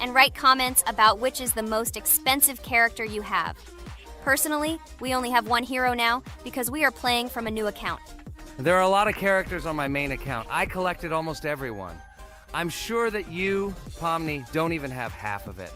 and write comments about which is the most expensive character you have. Personally, we only have one hero now because we are playing from a new account. There are a lot of characters on my main account. I collected almost everyone. I'm sure that you, Pomni, don't even have half of it.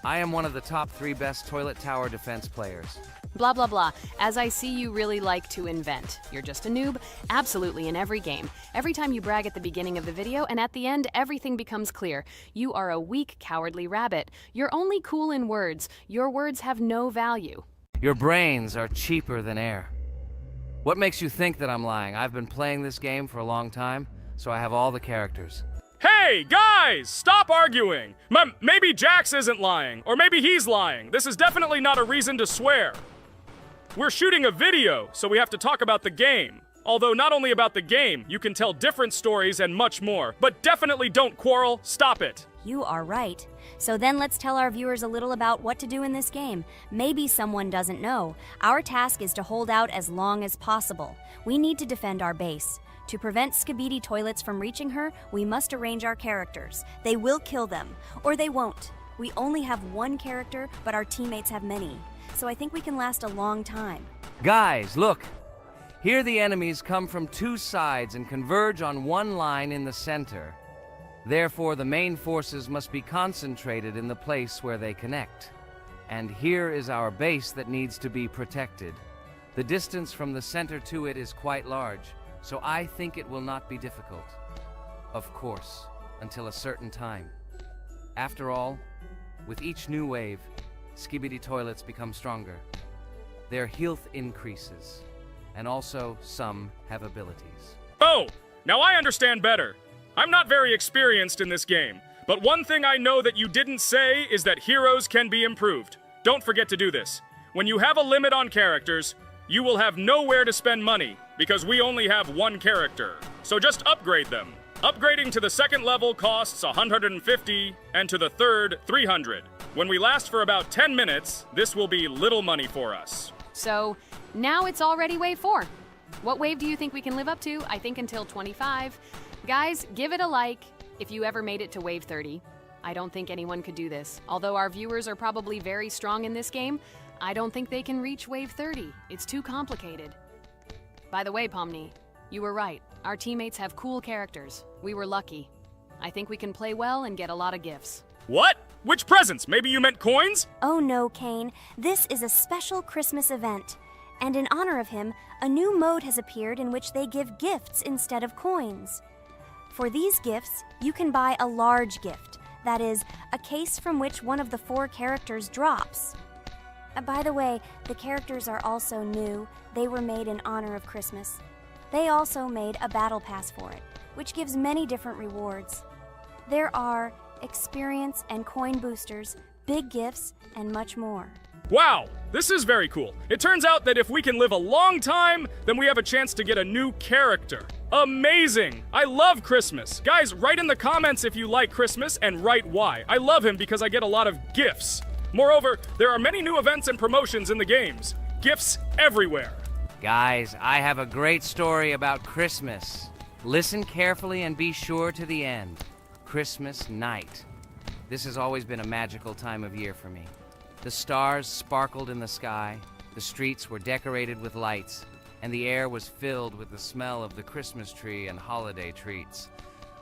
I am one of the top 3 best toilet tower defense players. Blah, blah, blah. As I see you really like to invent. You're just a noob, absolutely in every game. Every time you brag at the beginning of the video, and at the end, everything becomes clear. You are a weak, cowardly rabbit. You're only cool in words. Your words have no value. Your brains are cheaper than air. What makes you think that I'm lying? I've been playing this game for a long time, so I have all the characters. Hey, guys! Stop arguing! Maybe Jax isn't lying, or maybe he's lying. This is definitely not a reason to swear. We're shooting a video, so we have to talk about the game. Although not only about the game, you can tell different stories and much more. But definitely don't quarrel. Stop it. You are right. So then let's tell our viewers a little about what to do in this game. Maybe someone doesn't know. Our task is to hold out as long as possible. We need to defend our base. To prevent Skibidi Toilets from reaching her, we must arrange our characters. They will kill them, or they won't. We only have one character, but our teammates have many. So I think we can last a long time. Guys, look! Here the enemies come from 2 sides and converge on one line in the center. Therefore, the main forces must be concentrated in the place where they connect. And here is our base that needs to be protected. The distance from the center to it is quite large, so I think it will not be difficult. Of course, until a certain time. After all, with each new wave, Skibidi Toilets become stronger. Their health increases, and also some have abilities. Oh, now I understand better. I'm not very experienced in this game, but one thing I know that you didn't say is that heroes can be improved. Don't forget to do this. When you have a limit on characters, you will have nowhere to spend money, because we only have one character. So just upgrade them. Upgrading to the 2nd level costs 150, and to the 3rd, 300. When we last for about 10 minutes, this will be little money for us. So, now it's already wave 4. What wave do you think we can live up to? I think until 25. Guys, give it a like if you ever made it to wave 30. I don't think anyone could do this. Although our viewers are probably very strong in this game, I don't think they can reach wave 30. It's too complicated. By the way, Pomni, you were right. Our teammates have cool characters. We were lucky. I think we can play well and get a lot of gifts. What? Which presents? Maybe you meant coins? Oh no, Kane. This is a special Christmas event. And in honor of him, a new mode has appeared in which they give gifts instead of coins. For these gifts, you can buy a large gift. That is, a case from which one of the 4 characters drops. By the way, the characters are also new. They were made in honor of Christmas. They also made a battle pass for it, which gives many different rewards. There are experience and coin boosters, big gifts, and much more. Wow, this is very cool. It turns out that if we can live a long time, then we have a chance to get a new character. Amazing! I love Christmas. Guys, write in the comments if you like Christmas and write why. I love him because I get a lot of gifts. Moreover, there are many new events and promotions in the games. Gifts everywhere. Guys, I have a great story about Christmas. Listen carefully and be sure to the end. Christmas night. This has always been a magical time of year for me. The stars sparkled in the sky, the streets were decorated with lights, and the air was filled with the smell of the Christmas tree and holiday treats.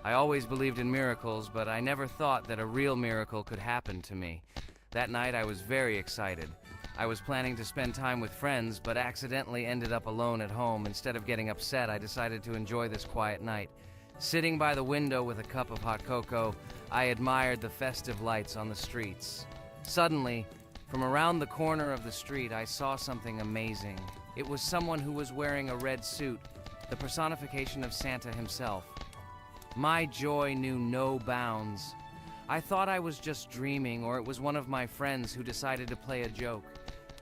I always believed in miracles, but I never thought that a real miracle could happen to me. That night I was very excited. I was planning to spend time with friends, but accidentally ended up alone at home. Instead of getting upset, I decided to enjoy this quiet night. Sitting by the window with a cup of hot cocoa, I admired the festive lights on the streets. Suddenly, from around the corner of the street, I saw something amazing. It was someone who was wearing a red suit, the personification of Santa himself. My joy knew no bounds. I thought I was just dreaming, or it was one of my friends who decided to play a joke.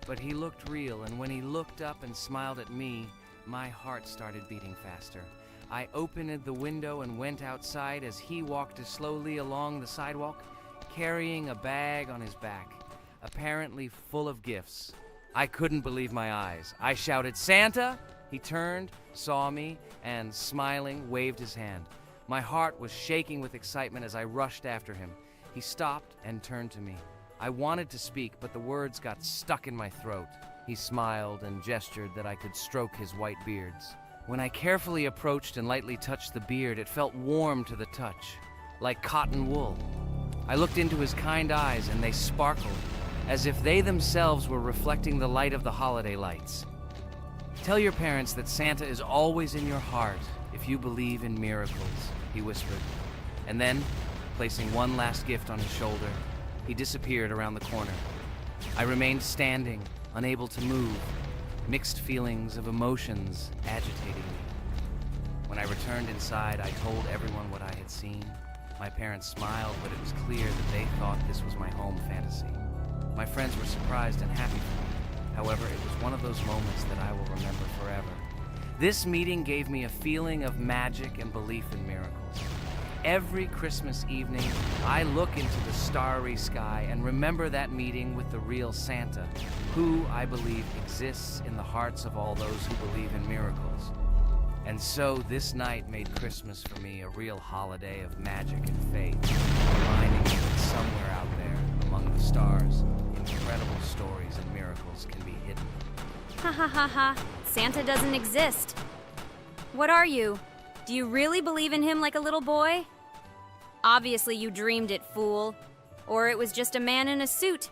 But he looked real, and when he looked up and smiled at me, my heart started beating faster. I opened the window and went outside as he walked slowly along the sidewalk, carrying a bag on his back, apparently full of gifts. I couldn't believe my eyes. I shouted, "Santa!" He turned, saw me, and smiling, waved his hand. My heart was shaking with excitement as I rushed after him. He stopped and turned to me. I wanted to speak, but the words got stuck in my throat. He smiled and gestured that I could stroke his white beards. When I carefully approached and lightly touched the beard, it felt warm to the touch, like cotton wool. I looked into his kind eyes, and they sparkled, as if they themselves were reflecting the light of the holiday lights. Tell your parents that Santa is always in your heart if you believe in miracles, he whispered. And then, placing one last gift on his shoulder, he disappeared around the corner. I remained standing, unable to move, mixed feelings of emotions agitating me. When I returned inside, I told everyone what I had seen. My parents smiled, but it was clear that they thought this was my home fantasy. My friends were surprised and happy for me. However, it was one of those moments that I will remember forever. This meeting gave me a feeling of magic and belief in miracles. Every Christmas evening, I look into the starry sky and remember that meeting with the real Santa, who, I believe, exists in the hearts of all those who believe in miracles. And so this night made Christmas for me a real holiday of magic and faith, reminding me that somewhere out there, among the stars, incredible stories and miracles can be hidden. Ha ha ha ha. Santa doesn't exist. What are you? Do you really believe in him like a little boy? Obviously you dreamed it, fool. Or it was just a man in a suit.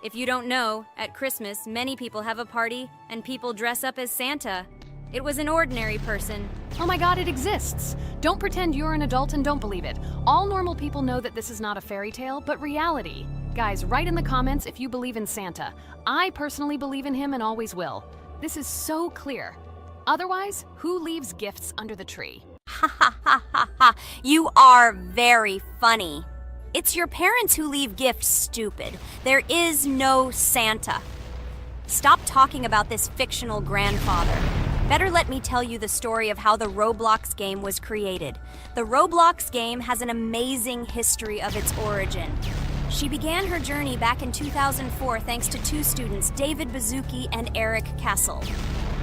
If you don't know, at Christmas, many people have a party and people dress up as Santa. It was an ordinary person. Oh my god, it exists! Don't pretend you're an adult and don't believe it. All normal people know that this is not a fairy tale, but reality. Guys, write in the comments if you believe in Santa. I personally believe in him and always will. This is so clear. Otherwise, who leaves gifts under the tree? Ha ha ha ha ha. You are very funny. It's your parents who leave gifts, stupid. There is no Santa. Stop talking about this fictional grandfather. Better let me tell you the story of how the Roblox game was created. The Roblox game has an amazing history of its origin. She began her journey back in 2004 thanks to two students, David Bazuki and Eric Castle.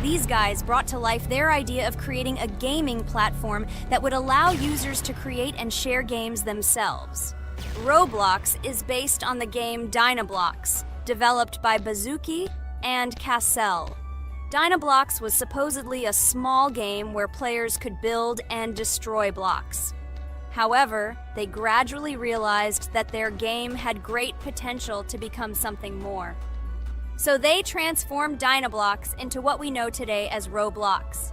These guys brought to life their idea of creating a gaming platform that would allow users to create and share games themselves. Roblox is based on the game Dynablox, developed by Bazuki and Cassell. Dynablox was supposedly a small game where players could build and destroy blocks. However, they gradually realized that their game had great potential to become something more. So they transformed Dynablox into what we know today as Roblox.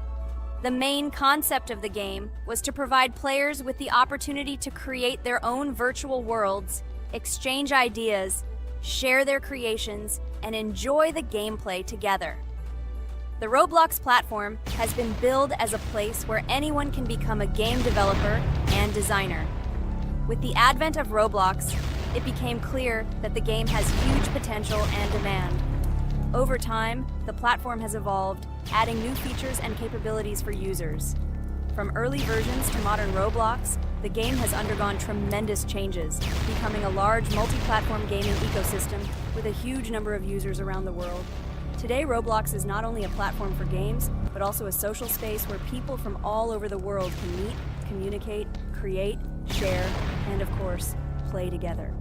The main concept of the game was to provide players with the opportunity to create their own virtual worlds, exchange ideas, share their creations, and enjoy the gameplay together. The Roblox platform has been billed as a place where anyone can become a game developer and designer. With the advent of Roblox, it became clear that the game has huge potential and demand. Over time, the platform has evolved, adding new features and capabilities for users. From early versions to modern Roblox, the game has undergone tremendous changes, becoming a large multi-platform gaming ecosystem with a huge number of users around the world. Today, Roblox is not only a platform for games, but also a social space where people from all over the world can meet, communicate, create, share, and of course, play together.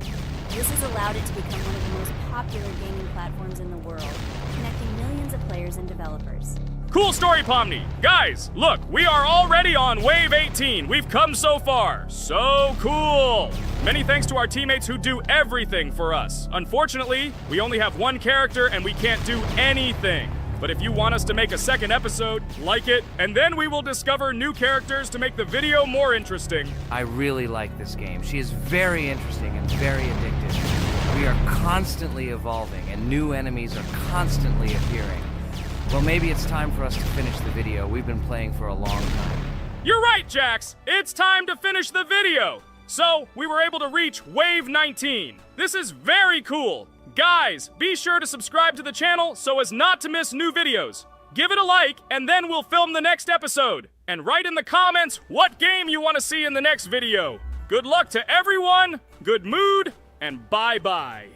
This has allowed it to become one of the most popular gaming platforms in the world, connecting millions of players and developers. Cool story, Pomni. Guys, look, we are already on Wave 18. We've come so far. So cool. Many thanks to our teammates who do everything for us. Unfortunately, we only have one character and we can't do anything. But if you want us to make a second episode, like it, and then we will discover new characters to make the video more interesting. I really like this game. She is very interesting and very addictive. We are constantly evolving and new enemies are constantly appearing. Well, maybe it's time for us to finish the video. We've been playing for a long time. You're right, Jax. It's time to finish the video. So, we were able to reach Wave 19. This is very cool. Guys, be sure to subscribe to the channel so as not to miss new videos. Give it a like, and then we'll film the next episode. And write in the comments what game you want to see in the next video. Good luck to everyone, good mood, and bye-bye.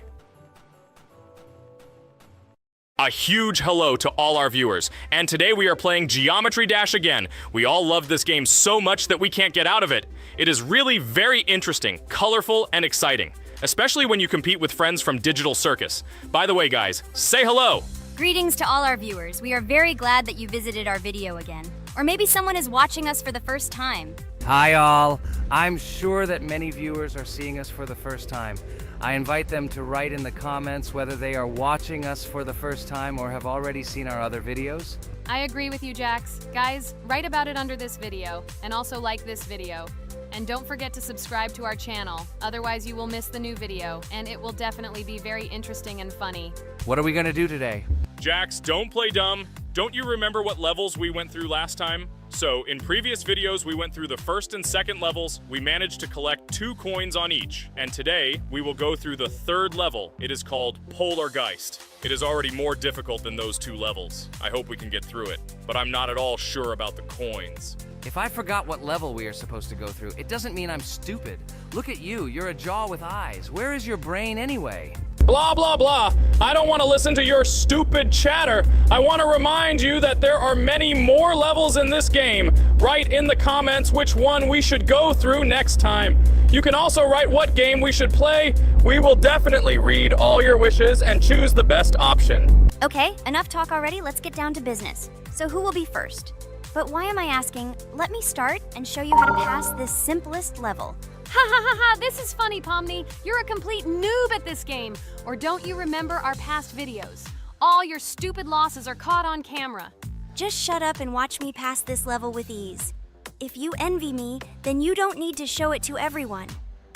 A huge hello to all our viewers, and today we are playing Geometry Dash again. We all love this game so much that we can't get out of it. It is really very interesting, colorful, and exciting. especially when you compete with friends from Digital Circus. By the way, guys, say hello! Greetings to all our viewers. We are very glad that you visited our video again. Or maybe someone is watching us for the first time. Hi all. I'm sure that many viewers are seeing us for the first time. I invite them to write in the comments whether they are watching us for the first time or have already seen our other videos. I agree with you, Jax. Guys, write about it under this video, and also like this video. And don't forget to subscribe to our channel, otherwise you will miss the new video, and it will definitely be very interesting and funny. What are we gonna do today? Jax, don't play dumb. Don't you remember what levels we went through last time? So, in previous videos, we went through the first and second levels. We managed to collect 2 coins on each. And today, we will go through the 3rd level. It is called Polargeist. It is already more difficult than those 2 levels. I hope we can get through it, but I'm not at all sure about the coins. If I forgot what level we are supposed to go through, it doesn't mean I'm stupid. Look at you, you're a jaw with eyes. Where is your brain anyway? Blah, blah, blah. I don't want to listen to your stupid chatter. I want to remind you that there are many more levels in this game. Write in the comments which one we should go through next time. You can also write what game we should play. We will definitely read all your wishes and choose the best option. Okay, enough talk already. Let's get down to business. So who will be first? But why am I asking? Let me start and show you how to pass this simplest level. Ha ha ha ha, this is funny, Pomni. You're a complete noob at this game. Or don't you remember our past videos? All your stupid losses are caught on camera. Just shut up and watch me pass this level with ease. If you envy me, then you don't need to show it to everyone.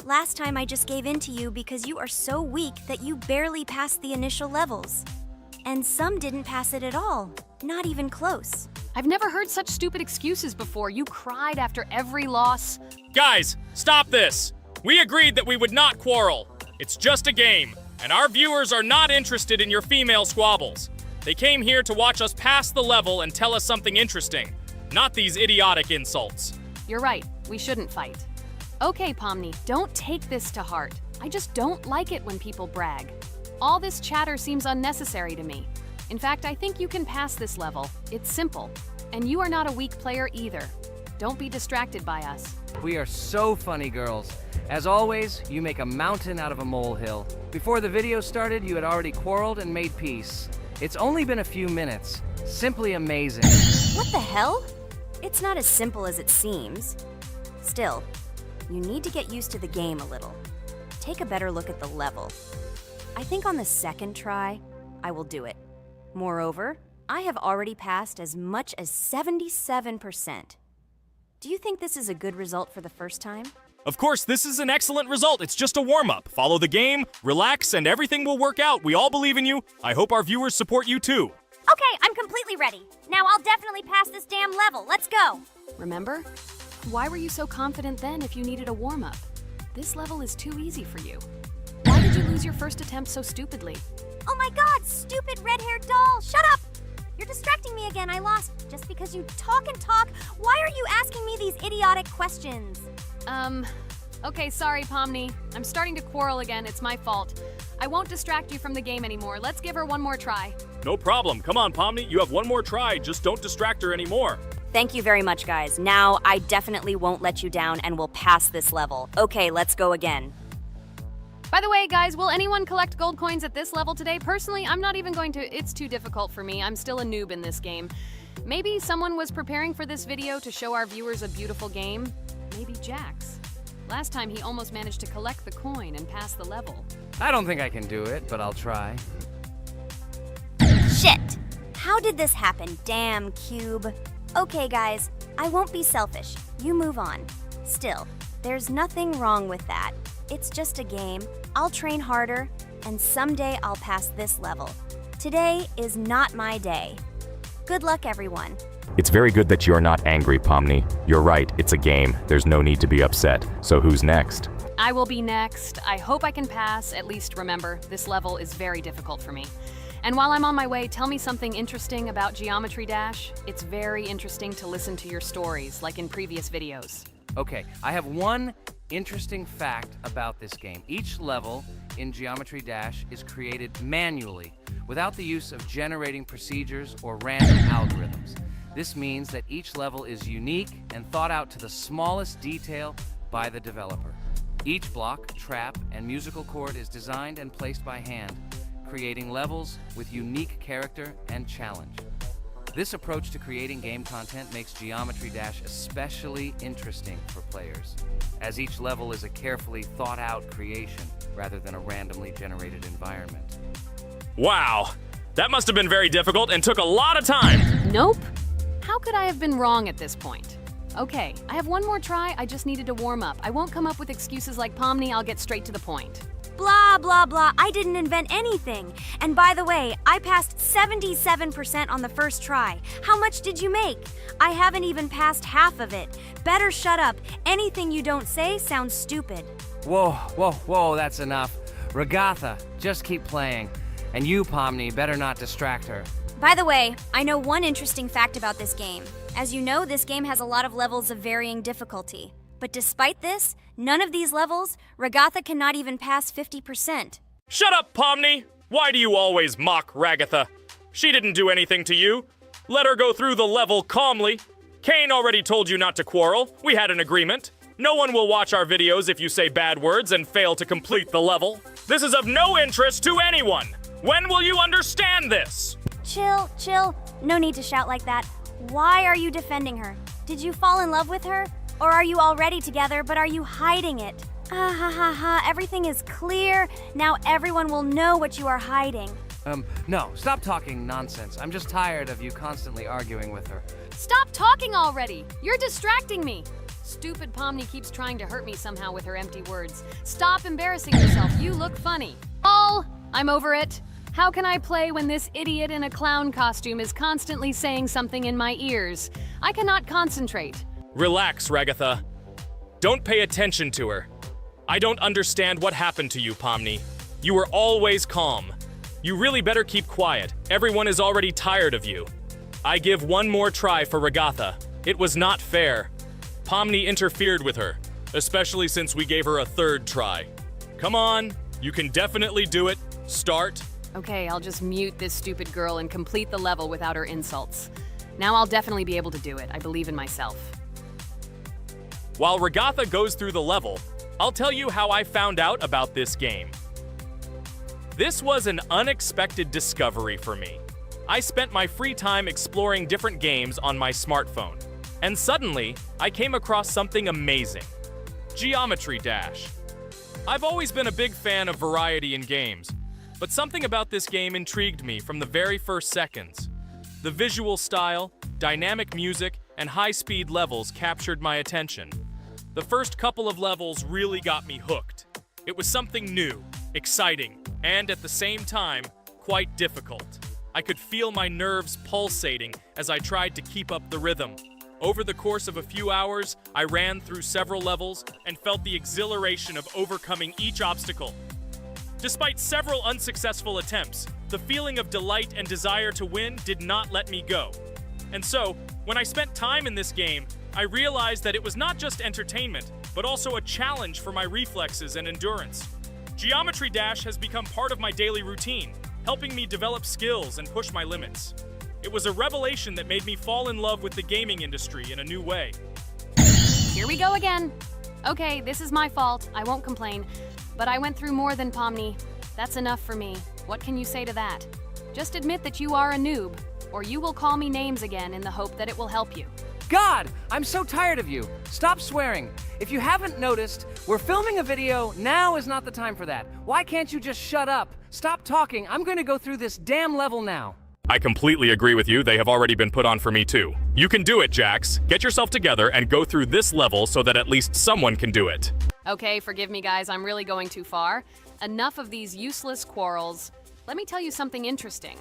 Last time I just gave in to you because you are so weak that you barely passed the initial levels. And some didn't pass it at all, not even close. I've never heard such stupid excuses before. You cried after every loss. Guys, stop this. We agreed that we would not quarrel. It's just a game, and our viewers are not interested in your female squabbles. They came here to watch us pass the level and tell us something interesting, not these idiotic insults. You're right, we shouldn't fight. Okay, Pomni, don't take this to heart. I just don't like it when people brag. All this chatter seems unnecessary to me. In fact, I think you can pass this level. It's simple. And you are not a weak player either. Don't be distracted by us. We are so funny, girls. As always, you make a mountain out of a molehill. Before the video started, you had already quarreled and made peace. It's only been a few minutes. Simply amazing. What the hell? It's not as simple as it seems. Still, you need to get used to the game a little. Take a better look at the level. I think on the second try, I will do it. Moreover, I have already passed as much as 77%. Do you think this is a good result for the first time? Of course, this is an excellent result. It's just a warm-up. Follow the game, relax, and everything will work out. We all believe in you. I hope our viewers support you too. Okay, I'm completely ready. Now I'll definitely pass this damn level. Let's go. Remember? Why were you so confident then if you needed a warm-up? This level is too easy for you. Why did you lose your first attempt so stupidly? Oh my god, stupid red-haired doll! Shut up! You're distracting me again. I lost. Just because you talk and talk, why are you asking me these idiotic questions? Okay, sorry, Pomni. I'm starting to quarrel again. It's my fault. I won't distract you from the game anymore. Let's give her one more try. No problem. Come on, Pomni. You have one more try. Just don't distract her anymore. Thank you very much, guys. Now I definitely won't let you down and will pass this level. Okay, let's go again. By the way, guys, will anyone collect gold coins at this level today? Personally, I'm not even going to. It's too difficult for me. I'm still a noob in this game. Maybe someone was preparing for this video to show our viewers a beautiful game. Maybe Jax. Last time he almost managed to collect the coin and pass the level. I don't think I can do it, but I'll try. Shit! How did this happen? Damn, Cube. Okay, guys, I won't be selfish. You move on. Still, there's nothing wrong with that. It's just a game. I'll train harder, and someday I'll pass this level. Today is not my day. Good luck, everyone. It's very good that you are not angry, Pomni. You're right, it's a game. There's no need to be upset. So who's next? I will be next. I hope I can pass. At least remember, this level is very difficult for me. And while I'm on my way, tell me something interesting about Geometry Dash. It's very interesting to listen to your stories, like in previous videos. Okay, I have one interesting fact about this game. Each level in Geometry Dash is created manually, without the use of generating procedures or random algorithms. This means that each level is unique and thought out to the smallest detail by the developer. Each block, trap, and musical chord is designed and placed by hand, creating levels with unique character and challenge. This approach to creating game content makes Geometry Dash especially interesting for players, as each level is a carefully thought-out creation rather than a randomly generated environment. Wow, that must have been very difficult and took a lot of time. Nope. How could I have been wrong at this point? Okay, I have one more try. I just needed to warm up. I won't come up with excuses like Pomni. I'll get straight to the point. Blah, blah, blah. I didn't invent anything. And by the way, I passed 77% on the first try. How much did you make? I haven't even passed half of it. Better shut up. Anything you don't say sounds stupid. Whoa, whoa, whoa, that's enough. Regatha, just keep playing. And you, Pomni, better not distract her. By the way, I know one interesting fact about this game. As you know, this game has a lot of levels of varying difficulty. But despite this, none of these levels, Regatha cannot even pass 50%. Shut up, Pomni! Why do you always mock Ragatha? She didn't do anything to you. Let her go through the level calmly. Kane already told you not to quarrel. We had an agreement. No one will watch our videos if you say bad words and fail to complete the level. This is of no interest to anyone. When will you understand this? Chill, chill. No need to shout like that. Why are you defending her? Did you fall in love with her? Or are you already together, but are you hiding it? Ah ha ha ha, everything is clear. Now everyone will know what you are hiding. No, stop talking nonsense. I'm just tired of you constantly arguing with her. Stop talking already! You're distracting me! Stupid Pomni keeps trying to hurt me somehow with her empty words. Stop embarrassing yourself. You look funny. I'm over it. How can I play when this idiot in a clown costume is constantly saying something in my ears? I cannot concentrate. Relax, Ragatha. Don't pay attention to her. I don't understand what happened to you, Pomni. You were always calm. You really better keep quiet. Everyone is already tired of you. I give one more try for Regatha. It was not fair. Pomni interfered with her, especially since we gave her a third try. Come on, you can definitely do it. Start. Okay, I'll just mute this stupid girl and complete the level without her insults. Now I'll definitely be able to do it. I believe in myself. While Regatha goes through the level, I'll tell you how I found out about this game. This was an unexpected discovery for me. I spent my free time exploring different games on my smartphone, and suddenly, I came across something amazing. Geometry Dash. I've always been a big fan of variety in games, but something about this game intrigued me from the very first seconds. The visual style, dynamic music, and high-speed levels captured my attention. The first couple of levels really got me hooked. It was something new, exciting, and at the same time, quite difficult. I could feel my nerves pulsating as I tried to keep up the rhythm. Over the course of a few hours, I ran through several levels and felt the exhilaration of overcoming each obstacle. Despite several unsuccessful attempts, the feeling of delight and desire to win did not let me go. And so, when I spent time in this game, I realized that it was not just entertainment, but also a challenge for my reflexes and endurance. Geometry Dash has become part of my daily routine, helping me develop skills and push my limits. It was a revelation that made me fall in love with the gaming industry in a new way. Here we go again. Okay, this is my fault. I won't complain. But I went through more than Pomni. That's enough for me. What can you say to that? Just admit that you are a noob, or you will call me names again in the hope that it will help you. God, I'm so tired of you. Stop swearing. If you haven't noticed, we're filming a video. Now is not the time for that. Why can't you just shut up? Stop talking. I'm going to go through this damn level now. I completely agree with you. They have already been put on for me too. You can do it, Jax. Get yourself together and go through this level so that at least someone can do it. Okay, forgive me guys, I'm really going too far. Enough of these useless quarrels. Let me tell you something interesting.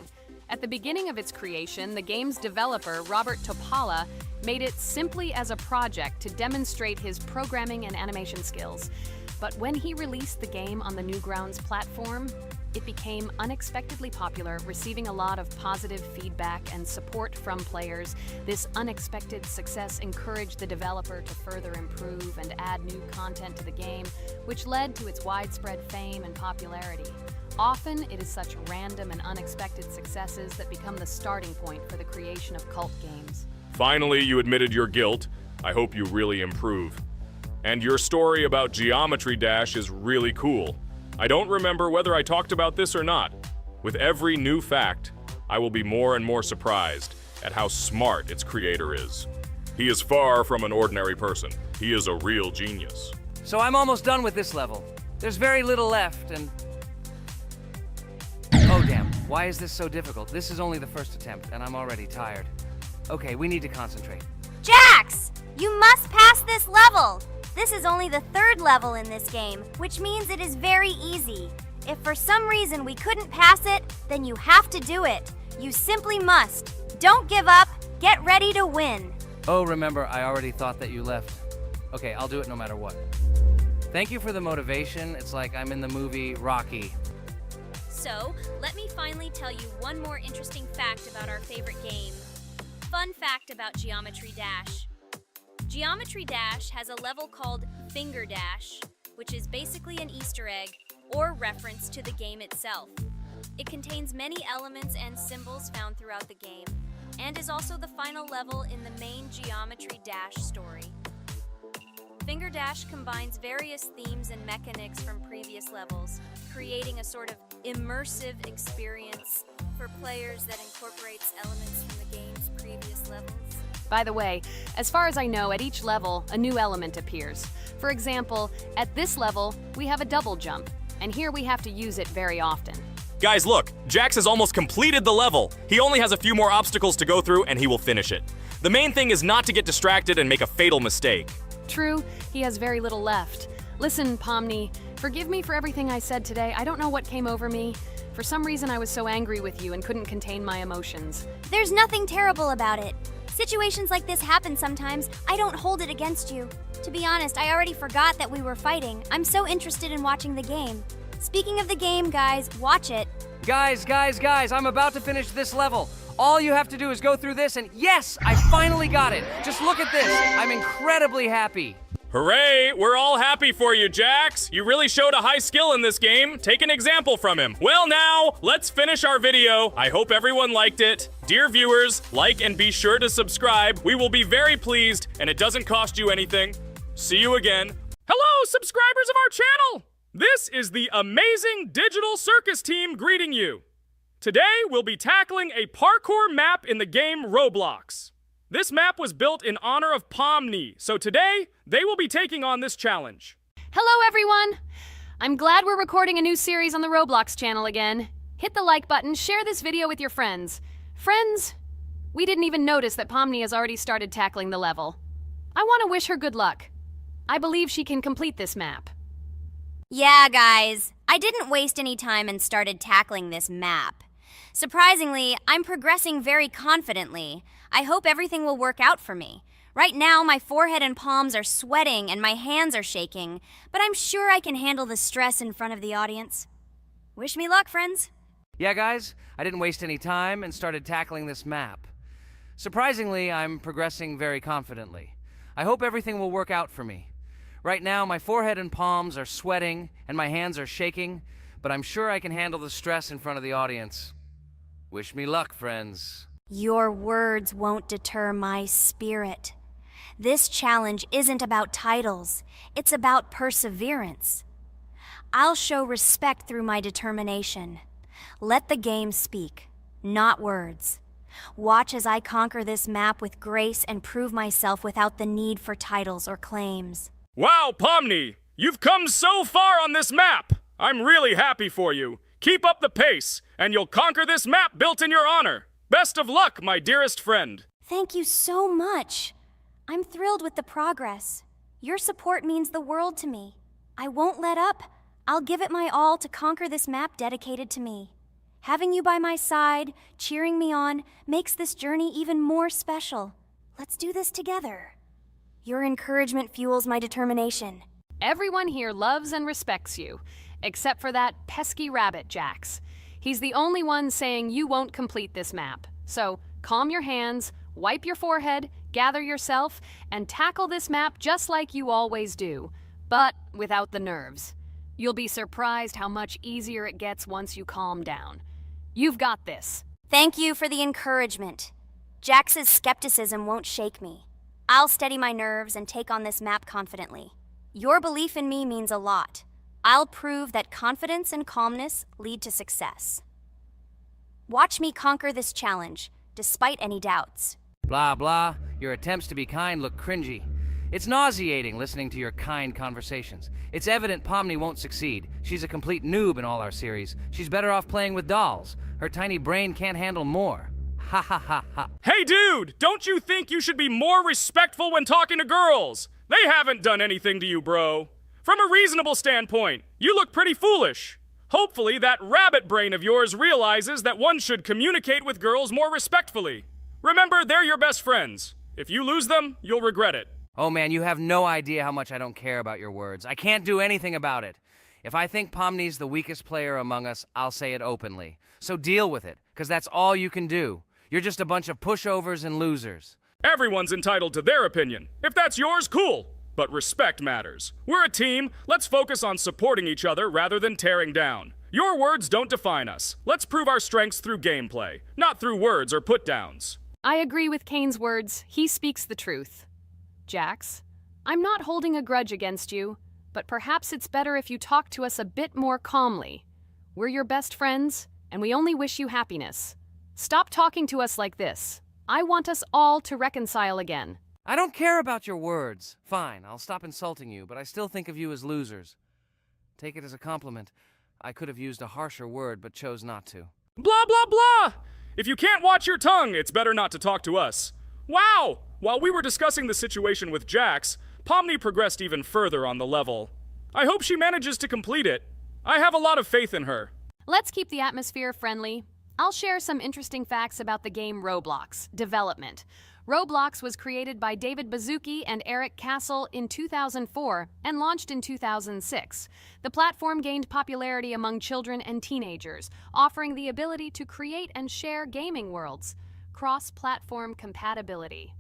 At the beginning of its creation, the game's developer, Robert Topala, made it simply as a project to demonstrate his programming and animation skills. But when he released the game on the Newgrounds platform, it became unexpectedly popular, receiving a lot of positive feedback and support from players. This unexpected success encouraged the developer to further improve and add new content to the game, which led to its widespread fame and popularity. Often, it is such random and unexpected successes that become the starting point for the creation of cult games. Finally, you admitted your guilt. I hope you really improve. And your story about Geometry Dash is really cool. I don't remember whether I talked about this or not. With every new fact, I will be more and more surprised at how smart its creator is. He is far from an ordinary person. He is a real genius. So I'm almost done with this level. There's very little left, and... Oh damn, why is this so difficult? This is only the first attempt, and I'm already tired. Okay, we need to concentrate. Jax! You must pass this level! This is only the third level in this game, which means it is very easy. If for some reason we couldn't pass it, then you have to do it. You simply must. Don't give up. Get ready to win. Oh, remember, I already thought that you left. Okay, I'll do it no matter what. Thank you for the motivation. It's like I'm in the movie Rocky. So, let me finally tell you one more interesting fact about our favorite game. Fun fact about Geometry Dash. Geometry Dash has a level called Finger Dash, which is basically an Easter egg or reference to the game itself. It contains many elements and symbols found throughout the game, and is also the final level in the main Geometry Dash story. Finger Dash combines various themes and mechanics from previous levels, creating a sort of immersive experience for players that incorporates elements from the game's previous levels. By the way, as far as I know, at each level, a new element appears. For example, at this level, we have a double jump, and here we have to use it very often. Guys, look, Jax has almost completed the level. He only has a few more obstacles to go through and he will finish it. The main thing is not to get distracted and make a fatal mistake. True, he has very little left. Listen, Pomni, forgive me for everything I said today. I don't know what came over me. For some reason, I was so angry with you and couldn't contain my emotions. There's nothing terrible about it. Situations like this happen sometimes. I don't hold it against you. To be honest, I already forgot that we were fighting. I'm so interested in watching the game. Speaking of the game, guys, watch it. Guys, I'm about to finish this level. All you have to do is go through this, and yes, I finally got it. Just look at this. I'm incredibly happy. Hooray! We're all happy for you, Jax. You really showed a high skill in this game. Take an example from him. Well now, let's finish our video. I hope everyone liked it. Dear viewers, like and be sure to subscribe. We will be very pleased, and it doesn't cost you anything. See you again. Hello, subscribers of our channel! This is the amazing Digital Circus team greeting you. Today, we'll be tackling a parkour map in the game Roblox. This map was built in honor of Pomni, so today, they will be taking on this challenge. Hello, everyone! I'm glad we're recording a new series on the Roblox channel again. Hit the like button, share this video with your friends. Friends, we didn't even notice that Pomni has already started tackling the level. I want to wish her good luck. I believe she can complete this map. Yeah, guys, I didn't waste any time and started tackling this map. Surprisingly, I'm progressing very confidently. I hope everything will work out for me. Right now, my forehead and palms are sweating and my hands are shaking, but I'm sure I can handle the stress in front of the audience. Wish me luck, friends. Yeah, guys, I didn't waste any time and started tackling this map. Surprisingly, I'm progressing very confidently. I hope everything will work out for me. Right now, my forehead and palms are sweating and my hands are shaking, but I'm sure I can handle the stress in front of the audience. Wish me luck, friends. Your words won't deter my spirit. This challenge isn't about titles. It's about perseverance. I'll show respect through my determination. Let the game speak, not words. Watch as I conquer this map with grace and prove myself without the need for titles or claims. Wow, Pomni! You've come so far on this map! I'm really happy for you. Keep up the pace, and you'll conquer this map built in your honor. Best of luck, my dearest friend. Thank you so much. I'm thrilled with the progress. Your support means the world to me. I won't let up. I'll give it my all to conquer this map dedicated to me. Having you by my side, cheering me on, makes this journey even more special. Let's do this together. Your encouragement fuels my determination. Everyone here loves and respects you, except for that pesky rabbit, Jax. He's the only one saying you won't complete this map. So, calm your hands, wipe your forehead, gather yourself, and tackle this map just like you always do, but without the nerves. You'll be surprised how much easier it gets once you calm down. You've got this. Thank you for the encouragement. Jax's skepticism won't shake me. I'll steady my nerves and take on this map confidently. Your belief in me means a lot. I'll prove that confidence and calmness lead to success. Watch me conquer this challenge, despite any doubts. Blah, blah. Your attempts to be kind look cringy. It's nauseating listening to your kind conversations. It's evident Pomni won't succeed. She's a complete noob in all our series. She's better off playing with dolls. Her tiny brain can't handle more. Ha ha ha ha. Hey dude, don't you think you should be more respectful when talking to girls? They haven't done anything to you, bro. From a reasonable standpoint, you look pretty foolish. Hopefully that rabbit brain of yours realizes that one should communicate with girls more respectfully. Remember, they're your best friends. If you lose them, you'll regret it. Oh man, you have no idea how much I don't care about your words. I can't do anything about it. If I think Pomni's the weakest player among us, I'll say it openly. So deal with it, because that's all you can do. You're just a bunch of pushovers and losers. Everyone's entitled to their opinion. If that's yours, cool. But respect matters. We're a team. Let's focus on supporting each other rather than tearing down. Your words don't define us. Let's prove our strengths through gameplay, not through words or put-downs. I agree with Kane's words. He speaks the truth. Jax, I'm not holding a grudge against you, but perhaps it's better if you talk to us a bit more calmly. We're your best friends, and we only wish you happiness. Stop talking to us like this. I want us all to reconcile again. I don't care about your words. Fine, I'll stop insulting you, but I still think of you as losers. Take it as a compliment. I could have used a harsher word, but chose not to. Blah, blah, blah! If you can't watch your tongue, it's better not to talk to us. Wow! While we were discussing the situation with Jax, Pomni progressed even further on the level. I hope she manages to complete it. I have a lot of faith in her. Let's keep the atmosphere friendly. I'll share some interesting facts about the game Roblox development. Roblox was created by David Baszucki and Eric Castle in 2004 and launched in 2006. The platform gained popularity among children and teenagers, offering the ability to create and share gaming worlds. Cross-platform compatibility.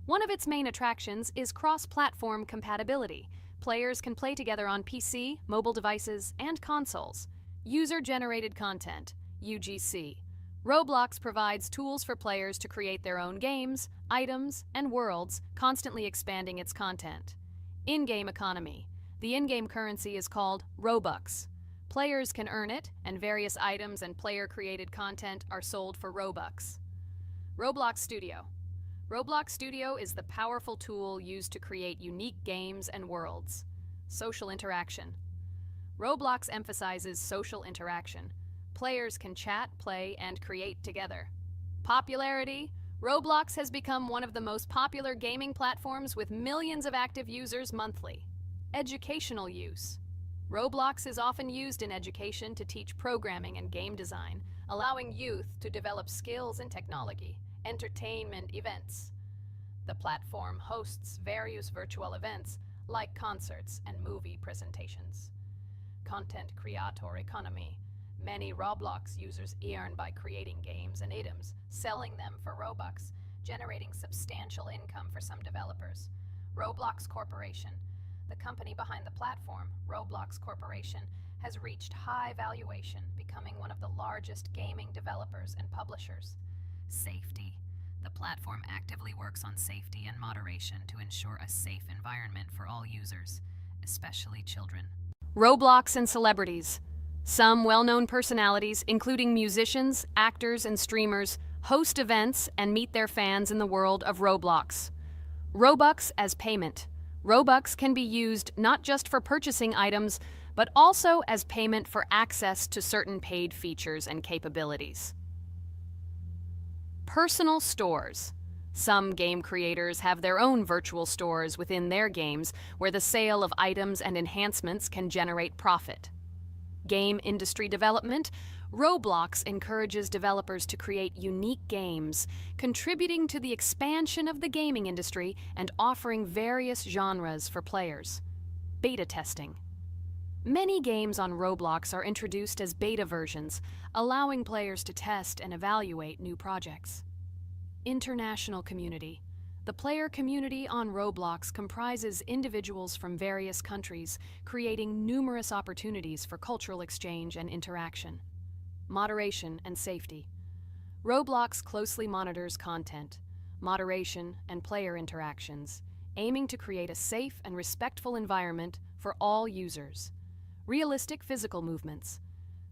One of its main attractions is cross-platform compatibility. Players can play together on PC, mobile devices, and consoles. User-generated content, UGC. Roblox provides tools for players to create their own games, items, and worlds, constantly expanding its content. In-game economy. The in-game currency is called Robux. Players can earn it, and various items and player-created content are sold for Robux. Roblox Studio. Roblox Studio is the powerful tool used to create unique games and worlds. Social interaction. Roblox emphasizes social interaction. Players can chat, play, and create together. Popularity. Roblox has become one of the most popular gaming platforms with millions of active users monthly. Educational use. Roblox is often used in education to teach programming and game design, allowing youth to develop skills in technology. Entertainment events. The platform hosts various virtual events like concerts and movie presentations. Content creator economy. Many Roblox users earn by creating games and items, selling them for Robux, generating substantial income for some developers. Roblox Corporation. The company behind the platform, Roblox Corporation, has reached high valuation, becoming one of the largest gaming developers and publishers. Safety. The platform actively works on safety and moderation to ensure a safe environment for all users, especially children. Roblox and celebrities. Some well-known personalities, including musicians, actors, and streamers, host events and meet their fans in the world of Roblox. Robux as payment. Robux can be used not just for purchasing items, but also as payment for access to certain paid features and capabilities. Personal stores. Some game creators have their own virtual stores within their games where the sale of items and enhancements can generate profit. Game industry development. Roblox encourages developers to create unique games, contributing to the expansion of the gaming industry and offering various genres for players. Beta testing. Many games on Roblox are introduced as beta versions, allowing players to test and evaluate new projects. International community. The player community on Roblox comprises individuals from various countries, creating numerous opportunities for cultural exchange and interaction. Moderation and safety. Roblox closely monitors content, moderation, and player interactions, aiming to create a safe and respectful environment for all users. Realistic physical movements.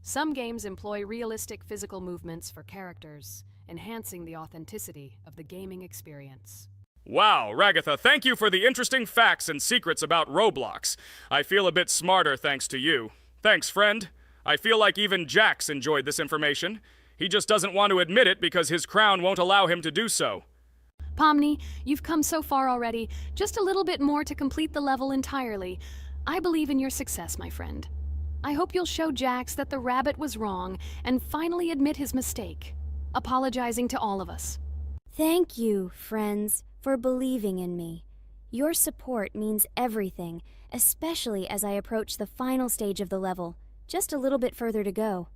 Some games employ realistic physical movements for characters, enhancing the authenticity of the gaming experience. Wow, Ragatha, thank you for the interesting facts and secrets about Roblox. I feel a bit smarter thanks to you. Thanks, friend. I feel like even Jax enjoyed this information. He just doesn't want to admit it because his crown won't allow him to do so. Pomni, you've come so far already. Just a little bit more to complete the level entirely. I believe in your success, my friend. I hope you'll show Jax that the rabbit was wrong and finally admit his mistake, apologizing to all of us. Thank you, friends, for believing in me. Your support means everything, especially as I approach the final stage of the level, just a little bit further to go.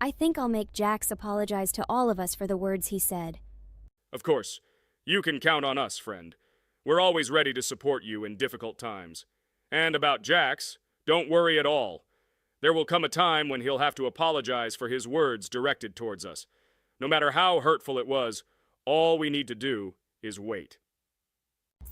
I think I'll make Jax apologize to all of us for the words he said. Of course, you can count on us, friend. We're always ready to support you in difficult times. And about Jax, don't worry at all. There will come a time when he'll have to apologize for his words directed towards us. No matter how hurtful it was, all we need to do is wait.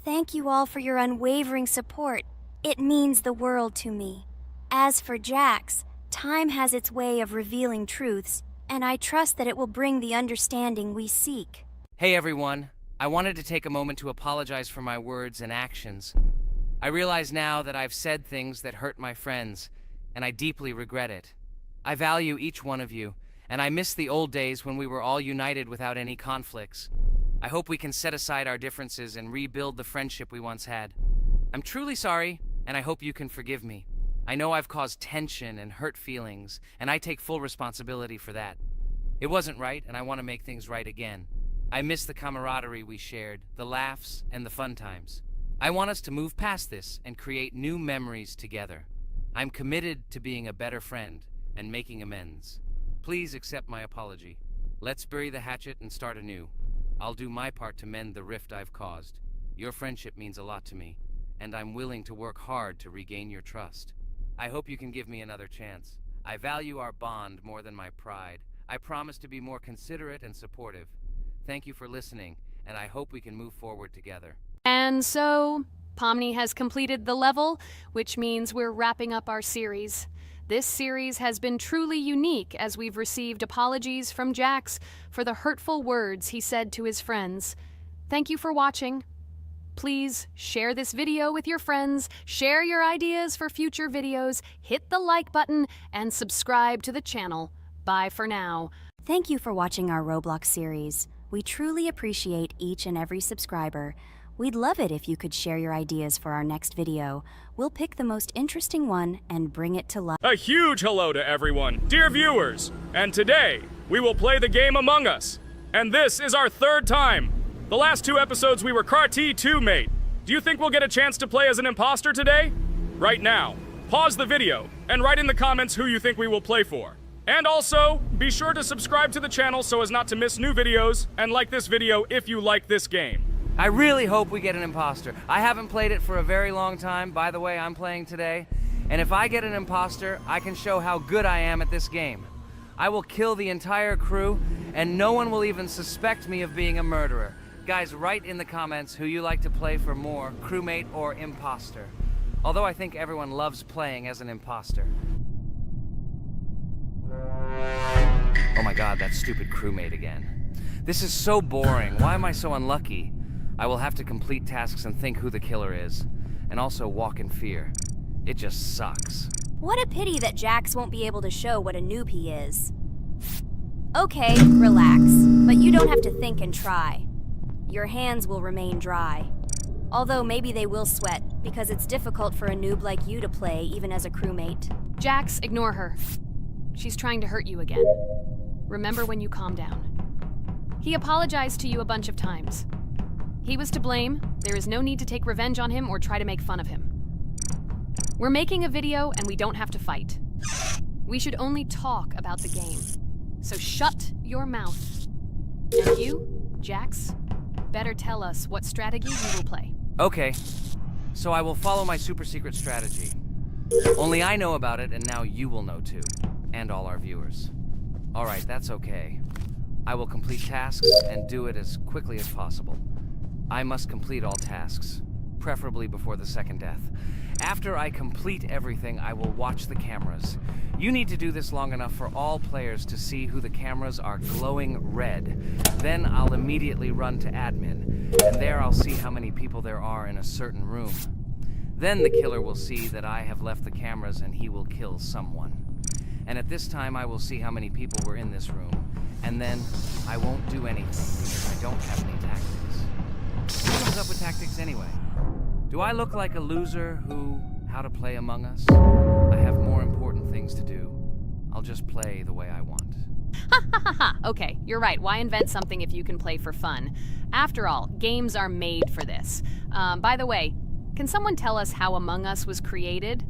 Thank you all for your unwavering support. It means the world to me. As for Jax, time has its way of revealing truths, and I trust that it will bring the understanding we seek. Hey everyone, I wanted to take a moment to apologize for my words and actions. I realize now that I've said things that hurt my friends, and I deeply regret it. I value each one of you, and I miss the old days when we were all united without any conflicts. I hope we can set aside our differences and rebuild the friendship we once had. I'm truly sorry, and I hope you can forgive me. I know I've caused tension and hurt feelings, and I take full responsibility for that. It wasn't right, and I want to make things right again. I miss the camaraderie we shared, the laughs, and the fun times. I want us to move past this and create new memories together. I'm committed to being a better friend and making amends. Please accept my apology. Let's bury the hatchet and start anew. I'll do my part to mend the rift I've caused. Your friendship means a lot to me, and I'm willing to work hard to regain your trust. I hope you can give me another chance. I value our bond more than my pride. I promise to be more considerate and supportive. Thank you for listening, and I hope we can move forward together. And so, Pomni has completed the level, which means we're wrapping up our series. This series has been truly unique as we've received apologies from Jax for the hurtful words he said to his friends. Thank you for watching. Please share this video with your friends, share your ideas for future videos, hit the like button, and subscribe to the channel. Bye for now. Thank you for watching our Roblox series. We truly appreciate each and every subscriber. We'd love it if you could share your ideas for our next video. We'll pick the most interesting one and bring it to life. A huge hello to everyone, dear viewers. And today, we will play the game Among Us. And this is our third time. The last 2 episodes we were CAR-T 2 mate. Do you think we'll get a chance to play as an imposter today? Right now, pause the video and write in the comments who you think we will play for. And also, be sure to subscribe to the channel so as not to miss new videos, and like this video if you like this game. I really hope we get an imposter. I haven't played it for a very long time. By the way, I'm playing today. And if I get an imposter, I can show how good I am at this game. I will kill the entire crew, and no one will even suspect me of being a murderer. Guys, write in the comments who you like to play for more, crewmate or imposter. Although I think everyone loves playing as an imposter. Oh my god, that stupid crewmate again. This is so boring. Why am I so unlucky? I will have to complete tasks and think who the killer is, and also walk in fear. It just sucks. What a pity that Jax won't be able to show what a noob he is. Okay, relax, but you don't have to think and try. Your hands will remain dry. Although maybe they will sweat, because it's difficult for a noob like you to play even as a crewmate. Jax, ignore her. She's trying to hurt you again. Remember when you calm down. He apologized to you a bunch of times. He was to blame. There is no need to take revenge on him or try to make fun of him. We're making a video and we don't have to fight. We should only talk about the game. So shut your mouth. And you, Jax, better tell us what strategy you will play. Okay, so I will follow my super secret strategy. Only I know about it, and now you will know too. And all our viewers. Alright, that's okay. I will complete tasks and do it as quickly as possible. I must complete all tasks. preferably before the second death. After I complete everything, I will watch the cameras. You need to do this long enough for all players to see who the cameras are glowing red. Then I'll immediately run to admin, and there I'll see how many people there are in a certain room. Then the killer will see that I have left the cameras and he will kill someone. And at this time I will see how many people were in this room. And then I won't do anything because I don't have any tactics. Who comes up with tactics anyway? Do I look like a loser who, how to play Among Us? I have more important things to do. I'll just play the way I want. Ha ha ha ha! Okay, you're right. Why invent something if you can play for fun? After all, games are made for this. By the way, can someone tell us how Among Us was created?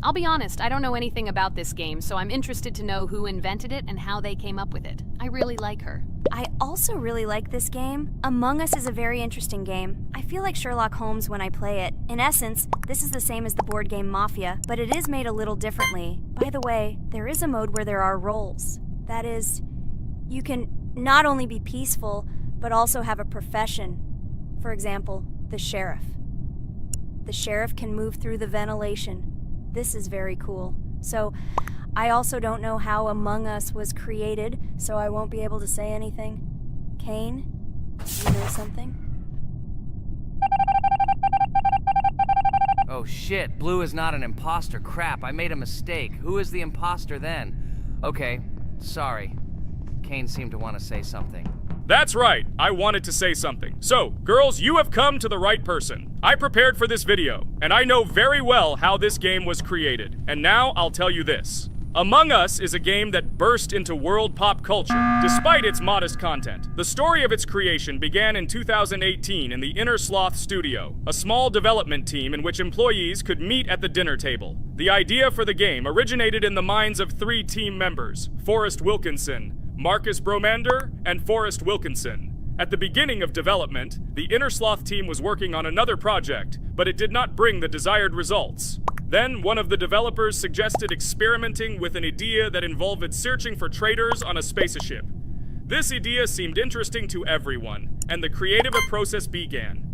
I'll be honest, I don't know anything about this game, so I'm interested to know who invented it and how they came up with it. I really like her. I also really like this game. Among Us is a very interesting game. I feel like Sherlock Holmes when I play it. In essence, this is the same as the board game Mafia, but it is made a little differently. By the way, there is a mode where there are roles. That is, you can not only be peaceful, but also have a profession. For example, the sheriff. The sheriff can move through the ventilation. This is very cool. So, I also don't know how Among Us was created, so I won't be able to say anything. Kane, you know something? Oh shit, Blue is not an imposter. Crap, I made a mistake. Who is the imposter then? Okay, sorry. Kane seemed to want to say something. That's right, I wanted to say something. So, girls, you have come to the right person. I prepared for this video, and I know very well how this game was created. And now I'll tell you this. Among Us is a game that burst into world pop culture, despite its modest content. The story of its creation began in 2018 in the Inner Sloth Studio, a small development team in which employees could meet at the dinner table. The idea for the game originated in the minds of 3 team members, Forrest Wilkinson, Marcus Bromander, and Forrest Wilkinson. At the beginning of development, the Inner Sloth team was working on another project, but it did not bring the desired results. Then, one of the developers suggested experimenting with an idea that involved searching for traitors on a spaceship. This idea seemed interesting to everyone, and the creative process began.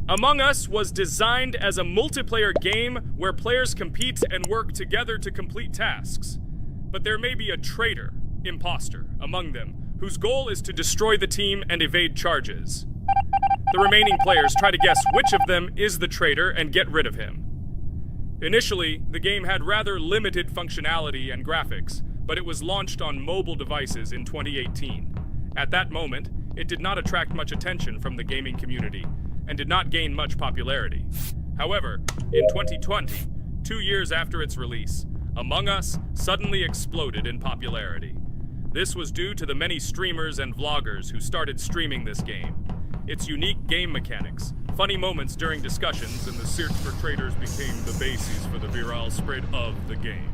Among Us was designed as a multiplayer game where players compete and work together to complete tasks. But there may be a traitor, imposter, among them, whose goal is to destroy the team and evade charges. The remaining players try to guess which of them is the traitor and get rid of him. Initially, the game had rather limited functionality and graphics, but it was launched on mobile devices in 2018. At that moment, it did not attract much attention from the gaming community, and did not gain much popularity. However, in 2020, 2 years after its release, Among Us suddenly exploded in popularity. This was due to the many streamers and vloggers who started streaming this game. Its unique game mechanics, funny moments during discussions, and the search for traitors became the basis for the viral spread of the game.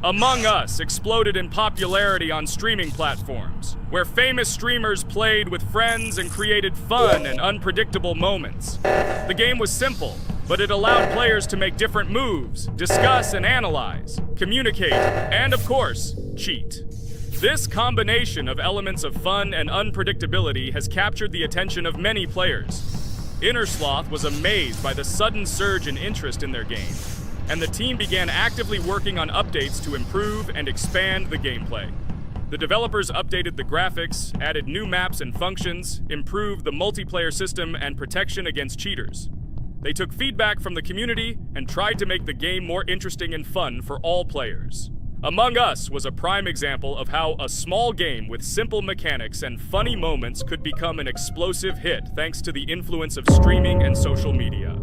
Among Us exploded in popularity on streaming platforms, where famous streamers played with friends and created fun and unpredictable moments. The game was simple, but it allowed players to make different moves, discuss and analyze, communicate, and of course, cheat. This combination of elements of fun and unpredictability has captured the attention of many players. Inner Sloth was amazed by the sudden surge in interest in their game, and the team began actively working on updates to improve and expand the gameplay. The developers updated the graphics, added new maps and functions, improved the multiplayer system and protection against cheaters. They took feedback from the community and tried to make the game more interesting and fun for all players. Among Us was a prime example of how a small game with simple mechanics and funny moments could become an explosive hit thanks to the influence of streaming and social media.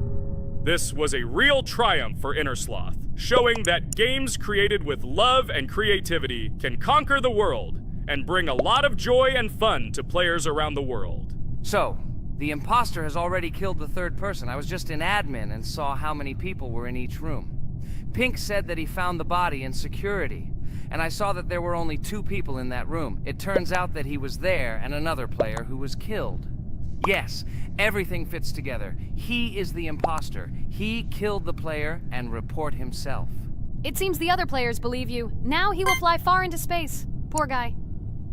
This was a real triumph for Inner Sloth, showing that games created with love and creativity can conquer the world and bring a lot of joy and fun to players around the world. So, the imposter has already killed the third person. I was just in admin and saw how many people were in each room. Pink said that he found the body in security, and I saw that there were only 2 people in that room. It turns out that he was there and another player who was killed. Yes, everything fits together. He is the imposter. He killed the player and report himself. It seems the other players believe you. Now he will fly far into space. Poor guy.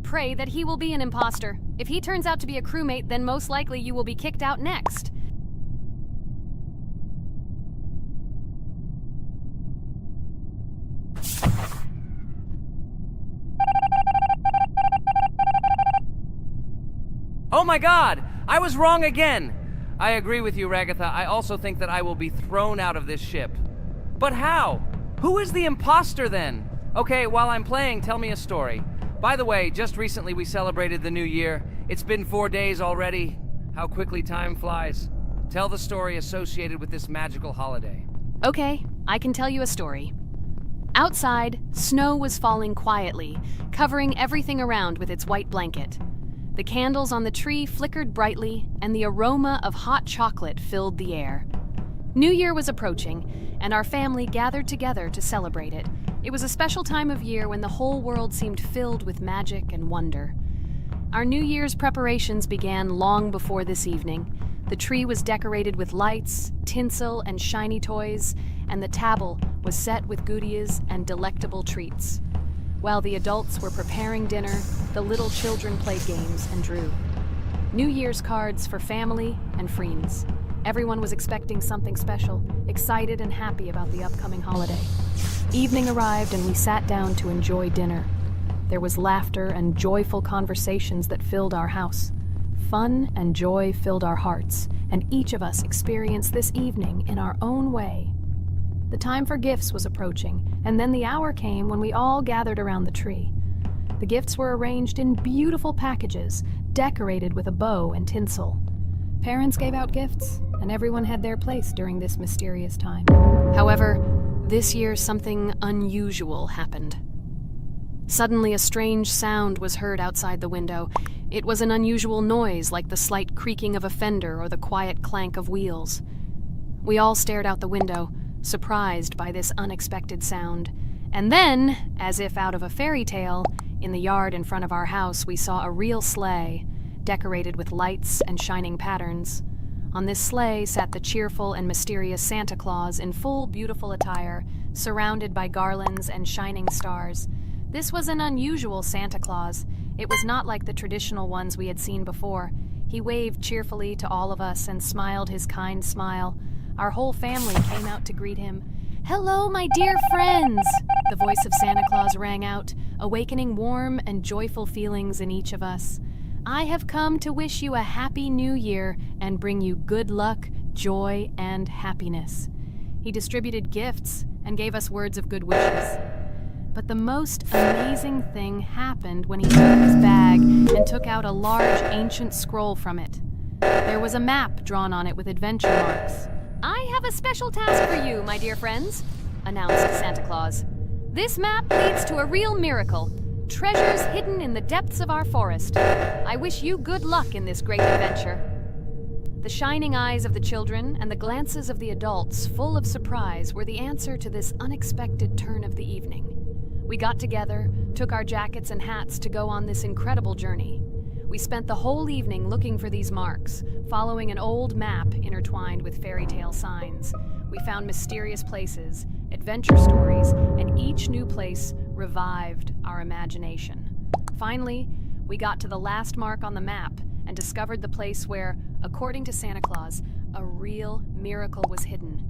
Pray that he will be an imposter. If he turns out to be a crewmate, then most likely you will be kicked out next. Oh my god! I was wrong again! I agree with you, Ragatha. I also think that I will be thrown out of this ship. But how? Who is the imposter then? Okay, while I'm playing, tell me a story. By the way, just recently we celebrated the new year. It's been 4 days already. How quickly time flies. Tell the story associated with this magical holiday. Okay, I can tell you a story. Outside, snow was falling quietly, covering everything around with its white blanket. The candles on the tree flickered brightly, and the aroma of hot chocolate filled the air. New Year was approaching, and our family gathered together to celebrate it. It was a special time of year when the whole world seemed filled with magic and wonder. Our New Year's preparations began long before this evening. The tree was decorated with lights, tinsel, and shiny toys, and the table was set with goodies and delectable treats. While the adults were preparing dinner, the little children played games and drew. New Year's cards for family and friends. Everyone was expecting something special, excited and happy about the upcoming holiday. Evening arrived and we sat down to enjoy dinner. There was laughter and joyful conversations that filled our house. Fun and joy filled our hearts, and each of us experienced this evening in our own way. The time for gifts was approaching, and then the hour came when we all gathered around the tree. The gifts were arranged in beautiful packages, decorated with a bow and tinsel. Parents gave out gifts, and everyone had their place during this mysterious time. However, this year something unusual happened. Suddenly a strange sound was heard outside the window. It was an unusual noise, like the slight creaking of a fender or the quiet clank of wheels. We all stared out the window, surprised by this unexpected sound. And then, as if out of a fairy tale, in the yard in front of our house we saw a real sleigh, decorated with lights and shining patterns. On this sleigh sat the cheerful and mysterious Santa Claus in full beautiful attire, surrounded by garlands and shining stars. This was an unusual Santa Claus. It was not like the traditional ones we had seen before. He waved cheerfully to all of us and smiled his kind smile. Our whole family came out to greet him. "Hello, my dear friends!" The voice of Santa Claus rang out, awakening warm and joyful feelings in each of us. "I have come to wish you a happy new year and bring you good luck, joy, and happiness." He distributed gifts and gave us words of good wishes. But the most amazing thing happened when he took his bag and took out a large ancient scroll from it. There was a map drawn on it with adventure marks. "I have a special task for you, my dear friends," announced Santa Claus. "This map leads to a real miracle. Treasures hidden in the depths of our forest. I wish you good luck in this great adventure." The shining eyes of the children and the glances of the adults, full of surprise, were the answer to this unexpected turn of the evening. We got together, took our jackets and hats to go on this incredible journey. We spent the whole evening looking for these marks, following an old map intertwined with fairy tale signs. We found mysterious places, adventure stories, and each new place revived our imagination. Finally, we got to the last mark on the map and discovered the place where, according to Santa Claus, a real miracle was hidden.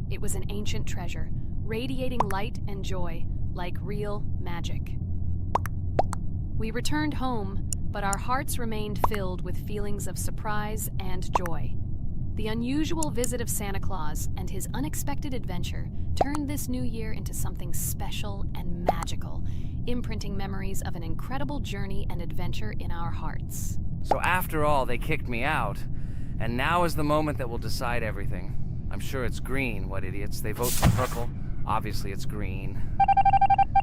It was an ancient treasure, radiating light and joy, like real magic. We returned home, but our hearts remained filled with feelings of surprise and joy. The unusual visit of Santa Claus and his unexpected adventure turned this new year into something special and magical, imprinting memories of an incredible journey and adventure in our hearts. So after all, they kicked me out, and now is the moment that will decide everything. I'm sure it's green, what idiots. They vote for purple. Obviously it's green.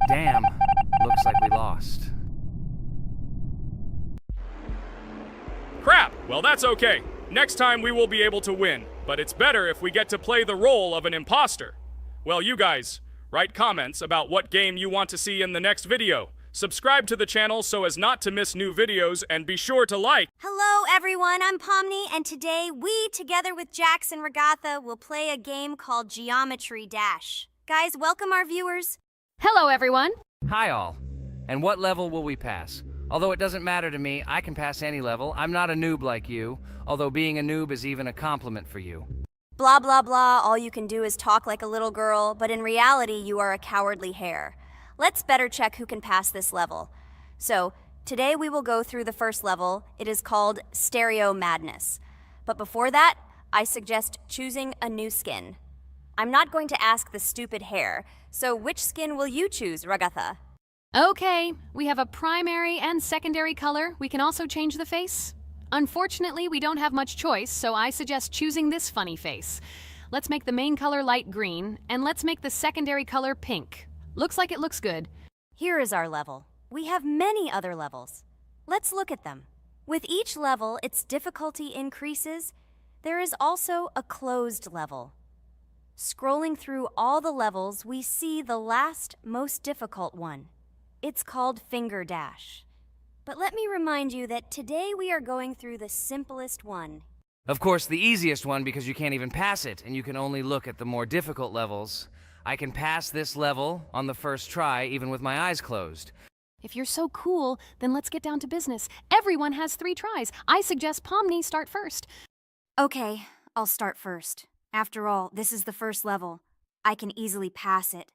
Damn, looks like we lost. Crap! Well, that's okay. Next time we will be able to win, but it's better if we get to play the role of an imposter. Well, you guys, write comments about what game you want to see in the next video. Subscribe to the channel so as not to miss new videos, and be sure to like. Hello, everyone. I'm Pomni, and today we, together with Jax and Ragatha, will play a game called Geometry Dash. Guys, welcome our viewers. Hello, everyone. Hi all. And what level will we pass? Although it doesn't matter to me, I can pass any level. I'm not a noob like you, although being a noob is even a compliment for you. Blah, blah, blah. All you can do is talk like a little girl, but in reality, you are a cowardly hare. Let's better check who can pass this level. So, Today we will go through the first level. It is called Stereo Madness. But before that, I suggest choosing a new skin. I'm not going to ask the stupid hair, so which skin will you choose, Ragatha? Okay, we have a primary and secondary color. We can also change the face. Unfortunately, we don't have much choice, so I suggest choosing this funny face. Let's make the main color light green, and let's make the secondary color pink. Looks like it looks good. Here is our level. We have many other levels. Let's look at them. With each level, its difficulty increases. There is also a closed level. Scrolling through all the levels, we see the last, most difficult one. It's called Finger Dash. But let me remind you that today we are going through the simplest one. Of course, the easiest one because you can't even pass it, and you can only look at the more difficult levels. I can pass this level on the first try, even with my eyes closed. If you're so cool, then let's get down to business. Everyone has 3 tries. I suggest Pomni start first. Okay, I'll start first. After all, this is the first level. I can easily pass it.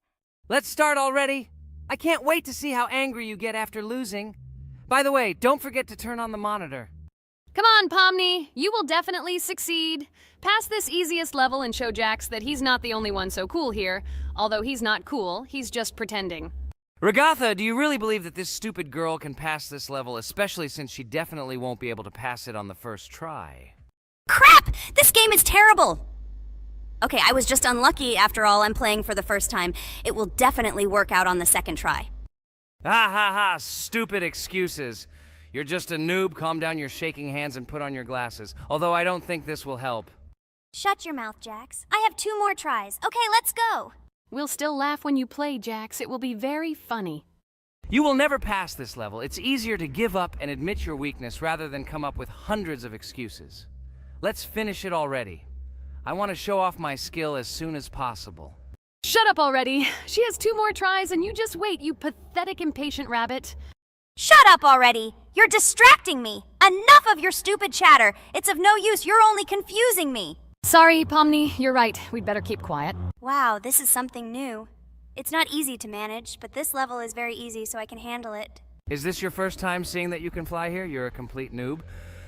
Let's start already. I can't wait to see how angry you get after losing. By the way, don't forget to turn on the monitor. Come on, Pomni. You will definitely succeed. Pass this easiest level and show Jax that he's not the only one so cool here. Although he's not cool, he's just pretending. Ragatha, do you really believe that this stupid girl can pass this level, especially since she definitely won't be able to pass it on the first try? Crap! This game is terrible! Okay, I was just unlucky. After all, I'm playing for the first time. It will definitely work out on the second try. Ha ha ha, stupid excuses. You're just a noob, calm down your shaking hands and put on your glasses. Although I don't think this will help. Shut your mouth, Jax. I have 2 more tries. Okay, let's go! We'll still laugh when you play, Jax. It will be very funny. You will never pass this level. It's easier to give up and admit your weakness rather than come up with hundreds of excuses. Let's finish it already. I want to show off my skill as soon as possible. Shut up already. She has 2 more tries and you just wait, you pathetic impatient rabbit. Shut up already! You're distracting me! Enough of your stupid chatter! It's of no use, you're only confusing me! Sorry, Pomni, you're right. We'd better keep quiet. Wow, this is something new. It's not easy to manage, but this level is very easy, so I can handle it. Is this your first time seeing that you can fly here? You're a complete noob.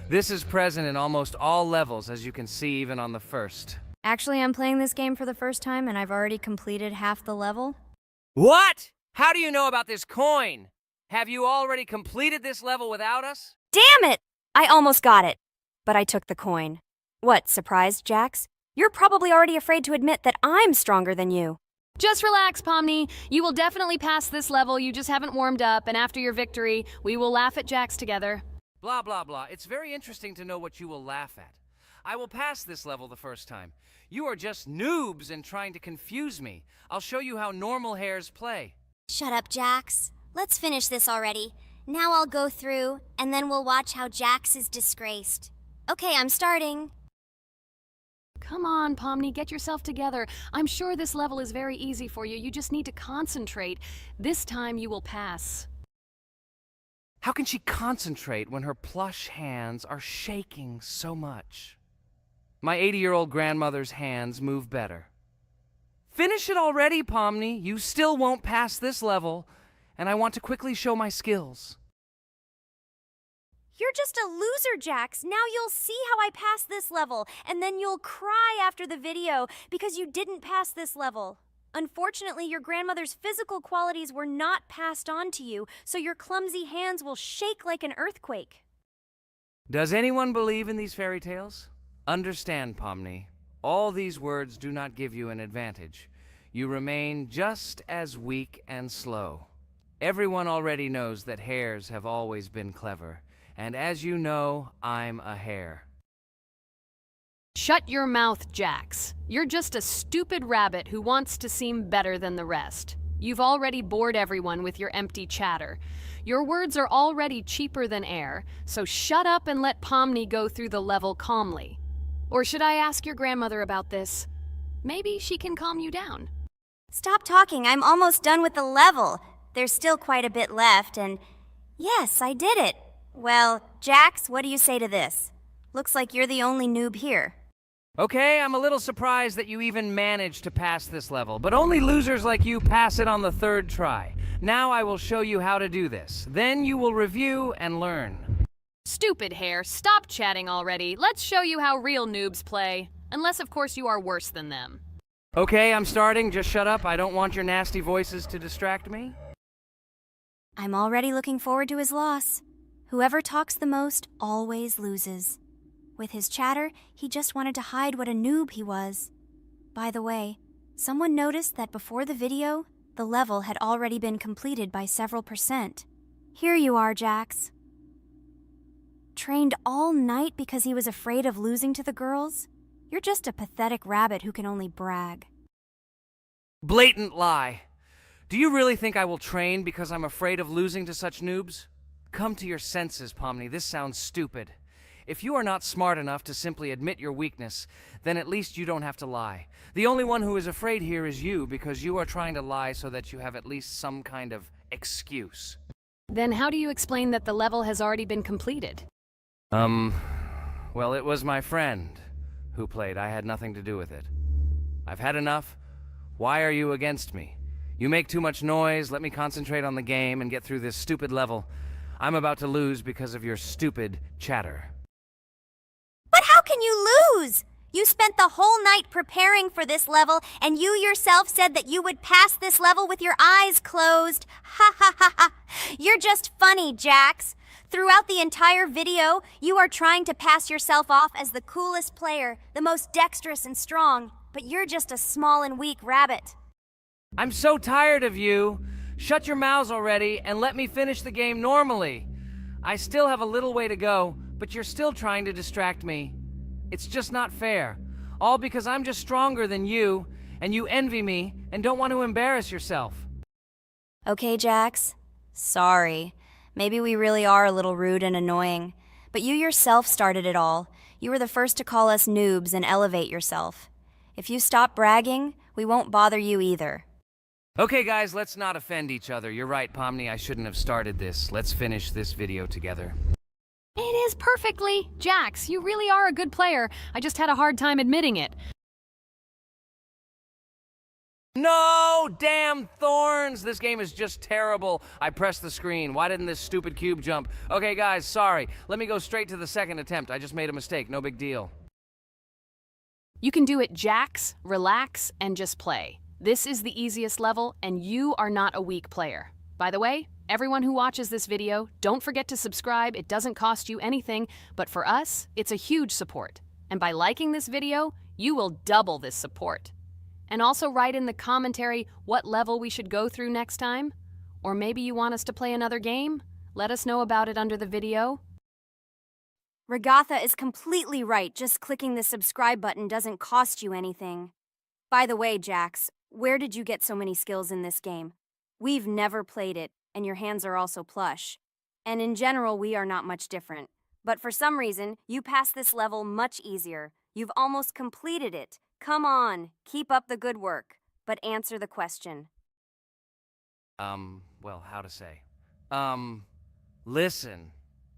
This is present in almost all levels, as you can see even on the first. Actually, I'm playing this game for the first time, and I've already completed half the level. What? How do you know about this coin? Have you already completed this level without us? Damn it! I almost got it, but I took the coin. What, surprised, Jax? You're probably already afraid to admit that I'm stronger than you. Just relax, Pomni. You will definitely pass this level, you just haven't warmed up, and after your victory, we will laugh at Jax together. Blah, blah, blah. It's very interesting to know what you will laugh at. I will pass this level the first time. You are just noobs and trying to confuse me. I'll show you how normal hares play. Shut up, Jax. Let's finish this already. Now I'll go through, and then we'll watch how Jax is disgraced. Okay, I'm starting. Come on, Pomni, get yourself together. I'm sure this level is very easy for you. You just need to concentrate. This time you will pass. How can she concentrate when her plush hands are shaking so much? My 80-year-old grandmother's hands move better. Finish it already, Pomni. You still won't pass this level, and I want to quickly show my skills. You're just a loser, Jax. Now you'll see how I pass this level, and then you'll cry after the video because you didn't pass this level. Unfortunately, your grandmother's physical qualities were not passed on to you, so your clumsy hands will shake like an earthquake. Does anyone believe in these fairy tales? Understand, Pomni. All these words do not give you an advantage. You remain just as weak and slow. Everyone already knows that hares have always been clever. And as you know, I'm a hare. Shut your mouth, Jax. You're just a stupid rabbit who wants to seem better than the rest. You've already bored everyone with your empty chatter. Your words are already cheaper than air, so shut up and let Pomni go through the level calmly. Or should I ask your grandmother about this? Maybe she can calm you down. Stop talking. I'm almost done with the level. There's still quite a bit left, and yes, I did it. Well, Jax, what do you say to this? Looks like you're the only noob here. Okay, I'm a little surprised that you even managed to pass this level, but only losers like you pass it on the third try. Now I will show you how to do this. Then you will review and learn. Stupid hair, stop chatting already. Let's show you how real noobs play. Unless, of course, you are worse than them. Okay, I'm starting. Just shut up. I don't want your nasty voices to distract me. I'm already looking forward to his loss. Whoever talks the most always loses. With his chatter, he just wanted to hide what a noob he was. By the way, someone noticed that before the video, the level had already been completed by several %. Here you are, Jax. Trained all night because he was afraid of losing to the girls? You're just a pathetic rabbit who can only brag. Blatant lie. Do you really think I will train because I'm afraid of losing to such noobs? Come to your senses, Pomni. This sounds stupid. If you are not smart enough to simply admit your weakness, then at least you don't have to lie. The only one who is afraid here is you, because you are trying to lie so that you have at least some kind of excuse. Then how do you explain that the level has already been completed? Well, it was my friend who played. I had nothing to do with it. I've had enough. Why are you against me? You make too much noise. Let me concentrate on the game and get through this stupid level. I'm about to lose because of your stupid chatter. But how can you lose? You spent the whole night preparing for this level, and you yourself said that you would pass this level with your eyes closed. Ha ha ha ha. You're just funny, Jax. Throughout the entire video, you are trying to pass yourself off as the coolest player, the most dexterous and strong, but you're just a small and weak rabbit. I'm so tired of you. Shut your mouths already and let me finish the game normally. I still have a little way to go, but you're still trying to distract me. It's just not fair. All because I'm just stronger than you, and you envy me and don't want to embarrass yourself. Okay, Jax. Sorry. Maybe we really are a little rude and annoying. But you yourself started it all. You were the first to call us noobs and elevate yourself. If you stop bragging, we won't bother you either. Okay, guys, let's not offend each other. You're right, Pomni, I shouldn't have started this. Let's finish this video together. It is perfectly. Jax, you really are a good player. I just had a hard time admitting it. No! Damn thorns! This game is just terrible. I pressed the screen. Why didn't this stupid cube jump? Okay, guys, sorry. Let me go straight to the second attempt. I just made a mistake. No big deal. You can do it, Jax, relax, and just play. This is the easiest level, and you are not a weak player. By the way, everyone who watches this video, don't forget to subscribe. It doesn't cost you anything, but for us, it's a huge support. And by liking this video, you will double this support. And also write in the commentary what level we should go through next time. Or maybe you want us to play another game? Let us know about it under the video. Regatha is completely right. Just clicking the subscribe button doesn't cost you anything. By the way, Jax, where did you get so many skills in this game? We've never played it, and your hands are also plush. And in general, we are not much different. But for some reason, you passed this level much easier. You've almost completed it. Come on, keep up the good work, but answer the question. Well, how to say? Listen.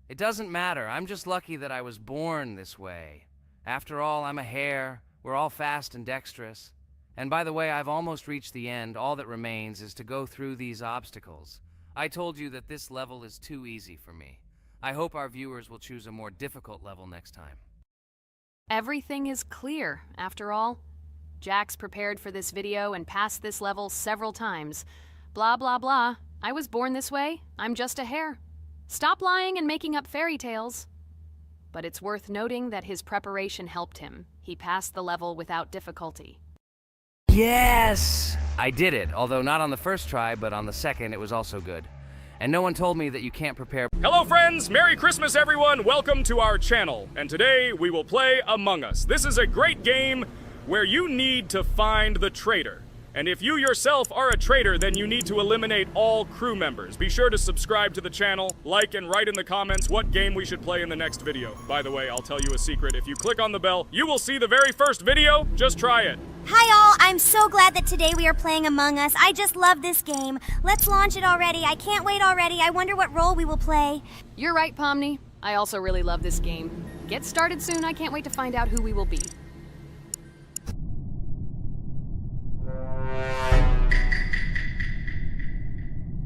It doesn't matter. I'm just lucky that I was born this way. After all, I'm a hare. We're all fast and dexterous. And by the way, I've almost reached the end. All that remains is to go through these obstacles. I told you that this level is too easy for me. I hope our viewers will choose a more difficult level next time. Everything is clear, after all. Jax prepared for this video and passed this level several times. Blah, blah, blah. I was born this way. I'm just a hare. Stop lying and making up fairy tales. But it's worth noting that his preparation helped him. He passed the level without difficulty. Yes! I did it, although not on the first try, but on the second it was also good. And no one told me that you can't prepare. Hello friends, Merry Christmas everyone, welcome to our channel. And today we will play Among Us. This is a great game where you need to find the traitor. And if you yourself are a traitor, then you need to eliminate all crew members. Be sure to subscribe to the channel, like and write in the comments what game we should play in the next video. By the way, I'll tell you a secret. If you click on the bell, you will see the very first video. Just try it. Hi all, I'm so glad that today we are playing Among Us. I just love this game. Let's launch it already. I can't wait already. I wonder what role we will play. You're right, Pomni. I also really love this game. Get started soon. I can't wait to find out who we will be.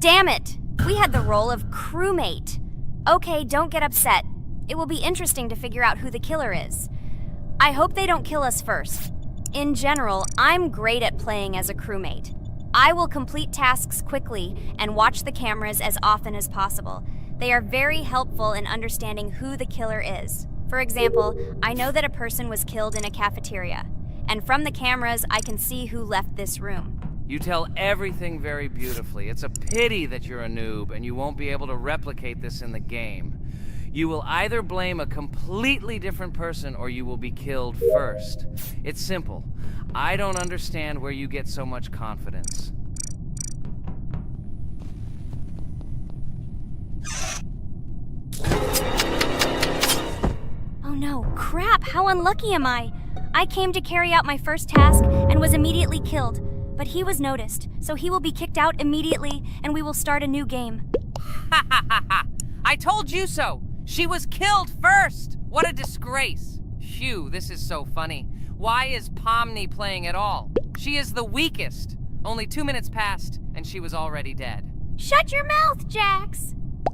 Damn it! We had the role of crewmate. Okay, don't get upset. It will be interesting to figure out who the killer is. I hope they don't kill us first. In general, I'm great at playing as a crewmate. I will complete tasks quickly and watch the cameras as often as possible. They are very helpful in understanding who the killer is. For example, I know that a person was killed in a cafeteria, and from the cameras, I can see who left this room. You tell everything very beautifully. It's a pity that you're a noob and you won't be able to replicate this in the game. You will either blame a completely different person or you will be killed first. It's simple. I don't understand where you get so much confidence. Oh no, crap, how unlucky am I? I came to carry out my first task and was immediately killed, but he was noticed, so he will be kicked out immediately and we will start a new game. Ha ha ha ha! I told you so! She was killed first! What a disgrace! Phew, this is so funny. Why is Pomni playing at all? She is the weakest. Only 2 minutes passed and she was already dead. Shut your mouth, Jax!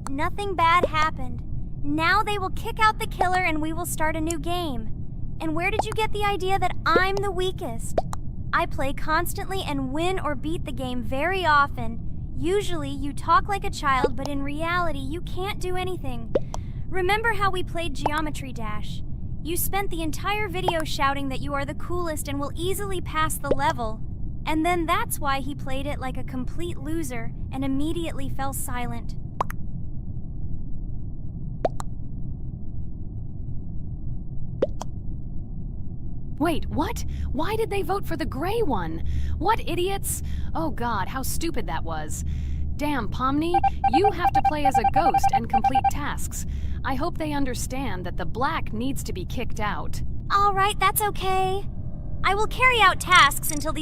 Nothing bad happened. Now they will kick out the killer and we will start a new game. And where did you get the idea that I'm the weakest? I play constantly and win or beat the game very often. Usually you talk like a child, but in reality you can't do anything. Remember how we played Geometry Dash? You spent the entire video shouting that you are the coolest and will easily pass the level. And then that's why he played it like a complete loser and immediately fell silent. Wait, what? Why did they vote for the gray one? What idiots? Oh god, how stupid that was. Damn, Pomni, you have to play as a ghost and complete tasks. I hope they understand that the black needs to be kicked out. All right, that's okay. I will carry out tasks until the